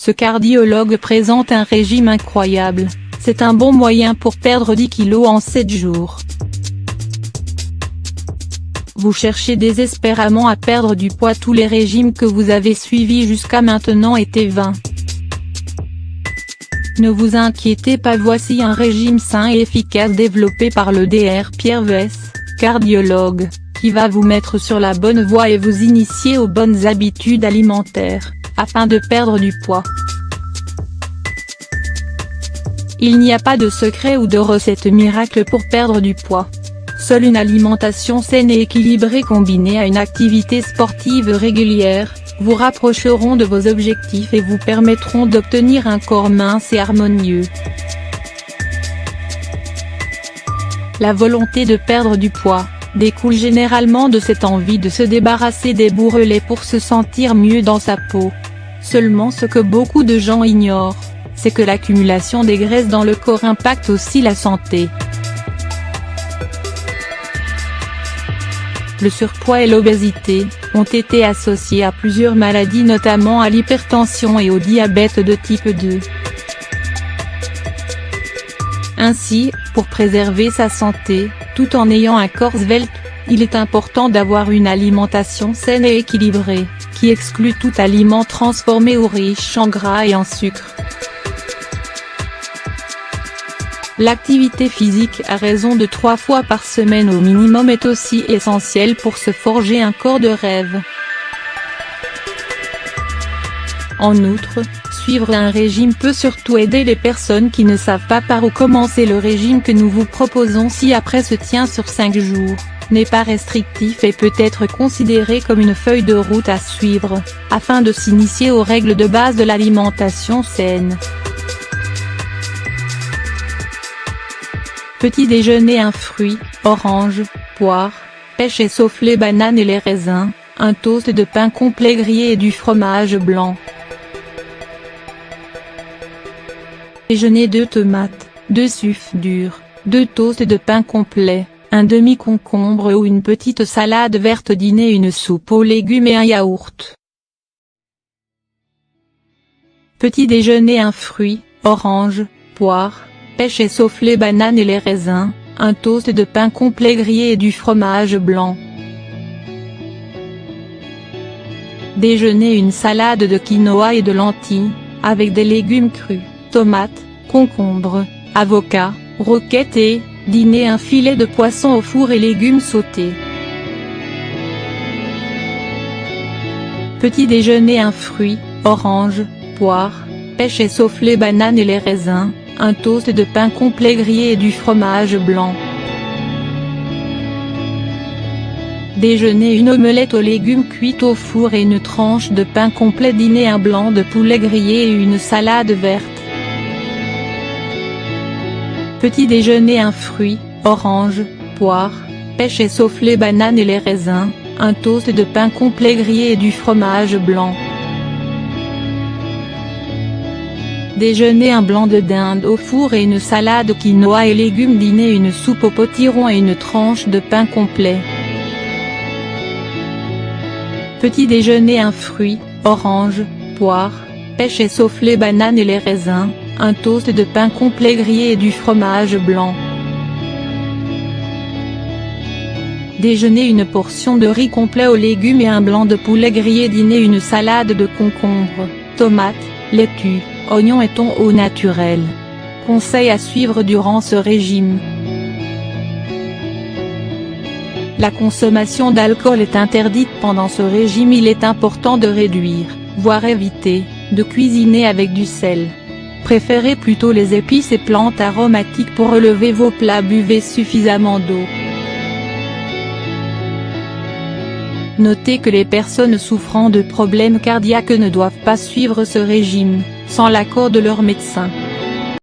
Ce cardiologue présente un régime incroyable, c'est un bon moyen pour perdre 10 kilos en 7 jours. Vous cherchez désespérément à perdre du poids, tous les régimes que vous avez suivis jusqu'à maintenant étaient vains. Ne vous inquiétez pas, voici un régime sain et efficace développé par le Dr Pierre Weiss, cardiologue, qui va vous mettre sur la bonne voie et vous initier aux bonnes habitudes alimentaires, afin de perdre du poids. Il n'y a pas de secret ou de recette miracle pour perdre du poids. Seule une alimentation saine et équilibrée combinée à une activité sportive régulière, vous rapprocheront de vos objectifs et vous permettront d'obtenir un corps mince et harmonieux. La volonté de perdre du poids découle généralement de cette envie de se débarrasser des bourrelets pour se sentir mieux dans sa peau. Seulement ce que beaucoup de gens ignorent, c'est que l'accumulation des graisses dans le corps impacte aussi la santé. Le surpoids et l'obésité ont été associés à plusieurs maladies, notamment à l'hypertension et au diabète de type 2. Ainsi, pour préserver sa santé, tout en ayant un corps svelte, il est important d'avoir une alimentation saine et équilibrée, qui exclut tout aliment transformé ou riche en gras et en sucre. L'activité physique à raison de 3 fois par semaine au minimum est aussi essentielle pour se forger un corps de rêve. En outre, suivre un régime peut surtout aider les personnes qui ne savent pas par où commencer. Le régime que nous vous proposons ci-après se tient sur 5 jours, n'est pas restrictif et peut être considéré comme une feuille de route à suivre, afin de s'initier aux règles de base de l'alimentation saine. Petit déjeuner: un fruit, orange, poire, pêche et sauf les bananes et les raisins, un toast de pain complet grillé et du fromage blanc. Déjeuner: 2 tomates, 2 œufs durs, 2 toasts de pain complet, un demi-concombre ou une petite salade verte. Dîner: une soupe aux légumes et un yaourt. Petit déjeuner: un fruit, orange, poire, pêche et sauf les bananes et les raisins, un toast de pain complet grillé et du fromage blanc. Déjeuner: une salade de quinoa et de lentilles, avec des légumes crus, tomates, concombres, avocats, roquettes et, dîner: un filet de poisson au four et légumes sautés. Petit déjeuner: un fruit, orange, poire, pêche et sauf les bananes et les raisins, un toast de pain complet grillé et du fromage blanc. Déjeuner: une omelette aux légumes cuite au four et une tranche de pain complet. Dîner: un blanc de poulet grillé et une salade verte. Petit déjeuner: un fruit, orange, poire, pêche et sauf les bananes et les raisins, un toast de pain complet grillé et du fromage blanc. Déjeuner: un blanc de dinde au four et une salade quinoa et légumes. Dîner: une soupe au potiron et une tranche de pain complet. Petit déjeuner: un fruit, orange, poire, pêche et sauf les bananes et les raisins, un toast de pain complet grillé et du fromage blanc. Déjeuner: une portion de riz complet aux légumes et un blanc de poulet grillé. Dîner: une salade de concombres, tomates, laitue, oignons et thon au naturel. Conseils à suivre durant ce régime. La consommation d'alcool est interdite pendant ce régime. Il est important de réduire, voire éviter, de cuisiner avec du sel. Préférez plutôt les épices et plantes aromatiques pour relever vos plats. Buvez suffisamment d'eau. Notez que les personnes souffrant de problèmes cardiaques ne doivent pas suivre ce régime, sans l'accord de leur médecin.